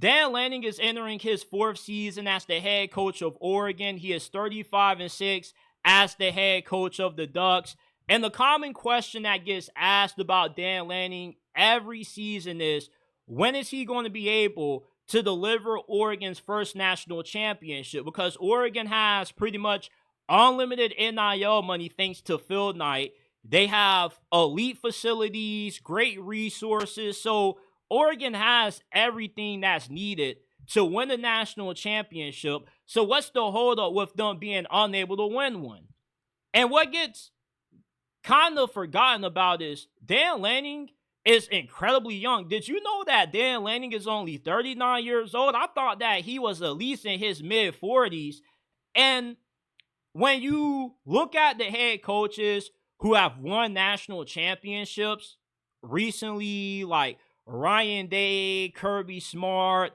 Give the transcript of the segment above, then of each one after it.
Dan Lanning is entering his 4th season as the head coach of Oregon. He is 35-6 as the head coach of the Ducks. And the common question that gets asked about Dan Lanning every season is, when is he going to be able to deliver Oregon's first national championship? Because Oregon has pretty much unlimited NIL money thanks to Phil Knight. They have elite facilities, great resources. So Oregon has everything that's needed to win the national championship. So what's the holdup with them being unable to win one? And what gets kind of forgotten about is Dan Lanning is incredibly young. Did you know that Dan Lanning is only 39 years old? I thought that he was at least in his mid-40s. And when you look at the head coaches who have won national championships recently, like Ryan Day, Kirby Smart,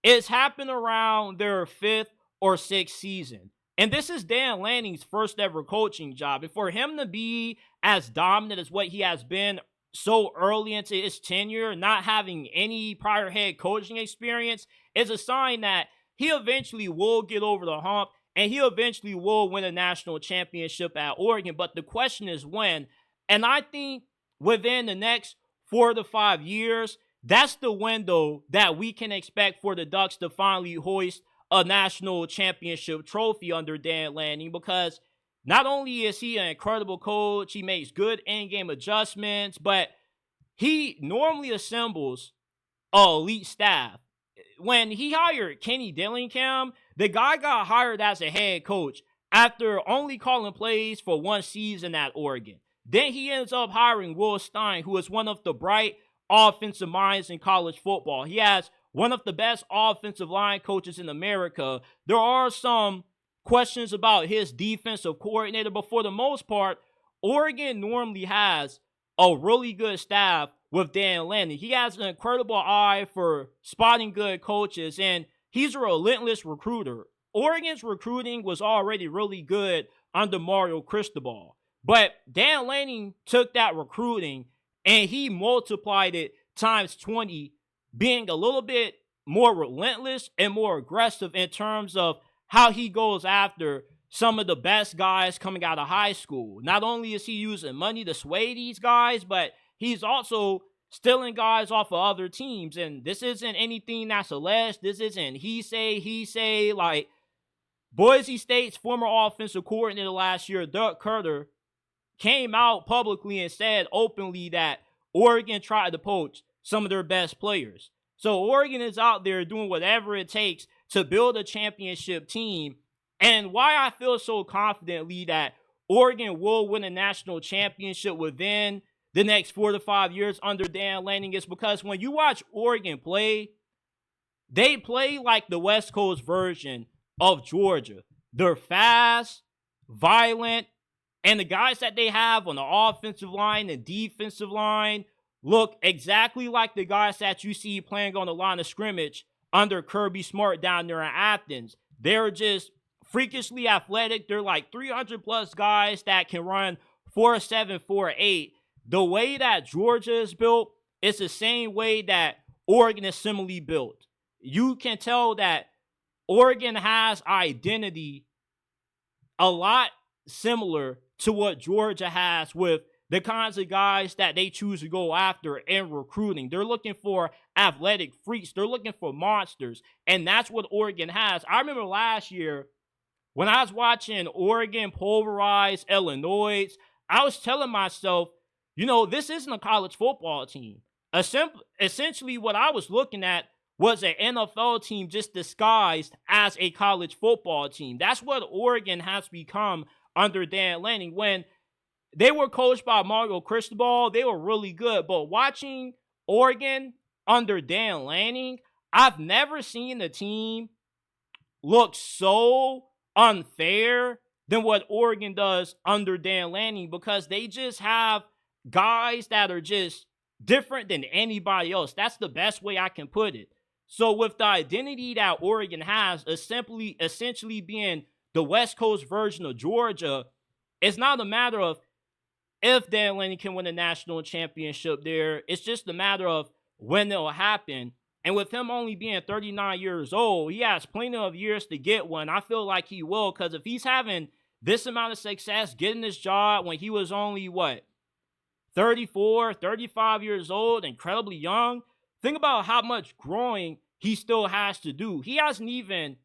it's happened around their 5th or 6th season. And this is Dan Lanning's first ever coaching job. And for him to be as dominant as what he has been so early into his tenure, not having any prior head coaching experience, is a sign that he eventually will get over the hump and he eventually will win a national championship at Oregon. But the question is when. And I think within the next 4 to 5 years, that's the window that we can expect for the Ducks to finally hoist a national championship trophy under Dan Lanning, because not only is he an incredible coach, he makes good in-game adjustments, but he normally assembles an elite staff. When he hired Kenny Dillingham, the guy got hired as a head coach after only calling plays for 1 season at Oregon. Then he ends up hiring Will Stein, who is one of the bright offensive minds in college football. He has one of the best offensive line coaches in America. There are some questions about his defensive coordinator, but for the most part, Oregon normally has a really good staff with Dan Lanning. He has an incredible eye for spotting good coaches, and he's a relentless recruiter. Oregon's recruiting was already really good under Mario Cristobal, but Dan Lanning took that recruiting and he multiplied it times 20, being a little bit more relentless and more aggressive in terms of how he goes after some of the best guys coming out of high school. Not only is he using money to sway these guys, but he's also stealing guys off of other teams. And this isn't anything that's alleged. This isn't he say. Like, Boise State's former offensive coordinator last year, Doug Carter, came out publicly and said openly that Oregon tried to poach some of their best players. So Oregon is out there doing whatever it takes to build a championship team. And why I feel so confidently that Oregon will win a national championship within the next 4 to 5 years under Dan Lanning is because when you watch Oregon play, they play like the West Coast version of Georgia. They're fast, violent, and the guys that they have on the offensive line and defensive line look exactly like the guys that you see playing on the line of scrimmage under Kirby Smart down there in Athens. They're just freakishly athletic. They're like 300-plus guys that can run 4.7, 4.8. The way that Georgia is built is the same way that Oregon is similarly built. You can tell that Oregon has identity a lot similar to what Georgia has with the kinds of guys that they choose to go after in recruiting. They're looking for athletic freaks. They're looking for monsters. And that's what Oregon has. I remember last year when I was watching Oregon pulverize Illinois, I was telling myself, this isn't a college football team. Essentially, what I was looking at was an NFL team just disguised as a college football team. That's what Oregon has become under Dan Lanning. When they were coached by Mario Cristobal, they were really good. But watching Oregon under Dan Lanning, I've never seen a team look so unfair than what Oregon does under Dan Lanning, because they just have guys that are just different than anybody else. That's the best way I can put it. So with the identity that Oregon has, essentially being the West Coast version of Georgia, it's not a matter of if Dan Lanning can win a national championship there. It's just a matter of when it'll happen. And with him only being 39 years old, he has plenty of years to get one. I feel like he will, because if he's having this amount of success getting this job when he was only, what, 34, 35 years old, incredibly young, think about how much growing he still has to do. He hasn't even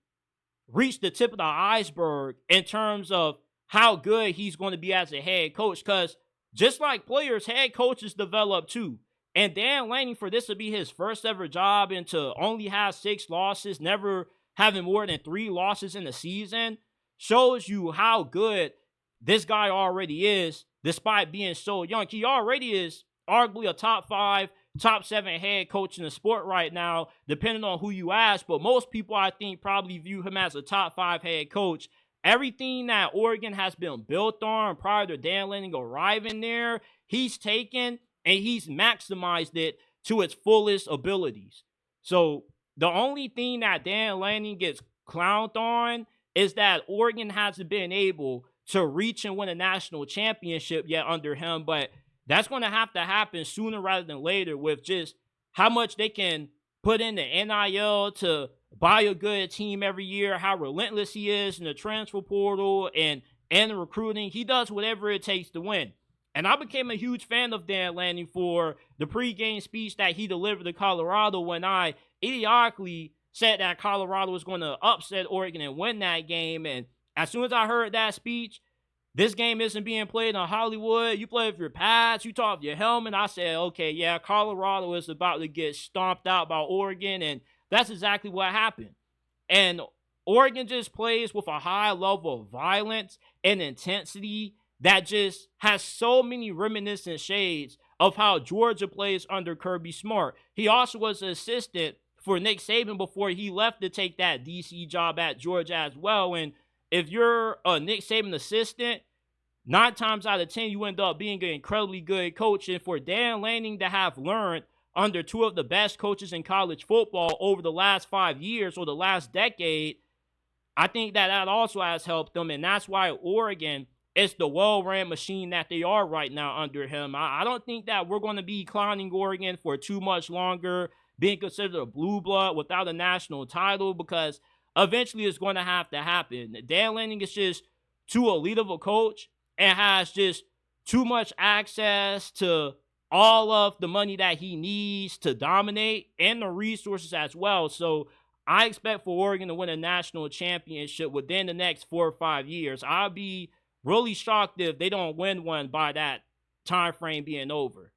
reached the tip of the iceberg in terms of how good he's going to be as a head coach, because just like players, head coaches develop too. And Dan Lanning, for this to be his first ever job and to only have 6 losses, never having more than 3 losses in the season, shows you how good this guy already is, despite being so young. He already is arguably a top 5, top 7 head coach in the sport right now, depending on who you ask. But most people, I think, probably view him as a top 5 head coach. Everything that Oregon has been built on prior to Dan Lanning arriving there, he's taken and he's maximized it to its fullest abilities. So the only thing that Dan Lanning gets clowned on is that Oregon hasn't been able to reach and win a national championship yet under him. But that's going to have to happen sooner rather than later, with just how much they can put in the NIL to buy a good team every year, how relentless he is in the transfer portal and the recruiting. He does whatever it takes to win. And I became a huge fan of Dan Lanning for the pregame speech that he delivered to Colorado, when I idiotically said that Colorado was going to upset Oregon and win that game. And as soon as I heard that speech, this game isn't being played in Hollywood. You play with your pads, you talk with your helmet. I said, okay, yeah, Colorado is about to get stomped out by Oregon. And that's exactly what happened. And Oregon just plays with a high level of violence and intensity that just has so many reminiscent shades of how Georgia plays under Kirby Smart. He also was an assistant for Nick Saban before he left to take that DC job at Georgia as well. And if you're a Nick Saban assistant, 9 times out of 10, you end up being an incredibly good coach. And for Dan Lanning to have learned under 2 of the best coaches in college football over the last 5 years or the last decade, I think that also has helped them. And that's why Oregon is the well-ran machine that they are right now under him. I don't think that we're going to be clowning Oregon for too much longer, being considered a blue blood without a national title, because eventually it's going to have to happen. Dan Lanning is just too elite of a coach and has just too much access to all of the money that he needs to dominate and the resources as well. So I expect for Oregon to win a national championship within the next 4 or 5 years. I'll be really shocked if they don't win one by that time frame being over.